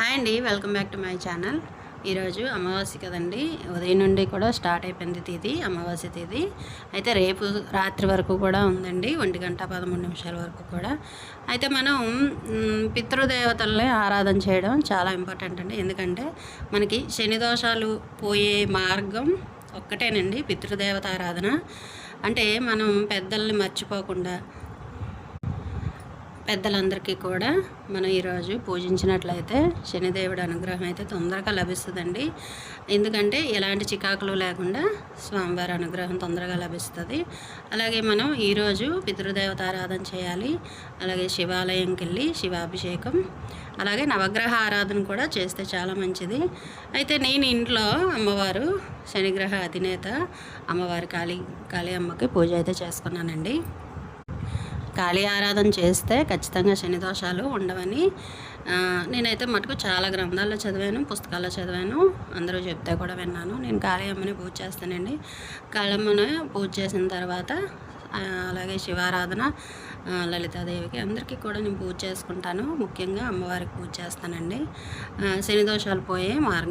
Hi అండి, welcome back to my channel. ఈరోజు అమావాస్య కదండి, ఉదయం నుండి కూడా స్టార్ట్ అయిపోయింది తిథి, అమావాస్య తిథి. అయితే రేపు రాత్రి వరకు కూడా ఉందండి, 1:13 వరకు కూడా. అయితే మనం పితృదేవతల్ని ఆరాధన చేయడం చాలా ఇంపార్టెంట్ అండి. ఎందుకంటే మనకి శని దోషాలు పోయే మార్గం ఒక్కటేనండి, పితృదేవత ఆరాధన. అంటే మనం పెద్దల్ని మర్చిపోకుండా పెద్దలందరికీ కూడా మనం ఈరోజు పూజించినట్లయితే శనిదేవుడి అనుగ్రహం అయితే తొందరగా లభిస్తుందండి. ఎందుకంటే ఎలాంటి చికాకులు లేకుండా స్వామివారి అనుగ్రహం తొందరగా లభిస్తుంది. అలాగే మనం ఈరోజు పితృదేవత ఆరాధన చేయాలి. అలాగే శివాలయంకి వెళ్ళి శివాభిషేకం, అలాగే నవగ్రహ ఆరాధన కూడా చేస్తే చాలా మంచిది. అయితే నేను ఇంట్లో అమ్మవారు శనిగ్రహ అధినేత అమ్మవారి కాళీ అమ్మకి పూజ అయితే చేసుకున్నానండి. కాళీ ఆరాధన చేస్తే ఖచ్చితంగా శని దోషాలు ఉండవని నేనైతే మటుకు చాలా గ్రంథాల్లో చదివాను, పుస్తకాల్లో చదివాను, అందరూ చెప్తే కూడా విన్నాను. నేను కాళీ అమ్మని పూజ చేస్తానండి. కాళమ్మని పూజ చేసిన తర్వాత అలాగే శివారాధన, లలితాదేవికి అందరికీ కూడా నేను పూజ చేసుకుంటాను. ముఖ్యంగా అమ్మవారికి పూజ చేస్తానండి. శని దోషాలు పోయే మార్గం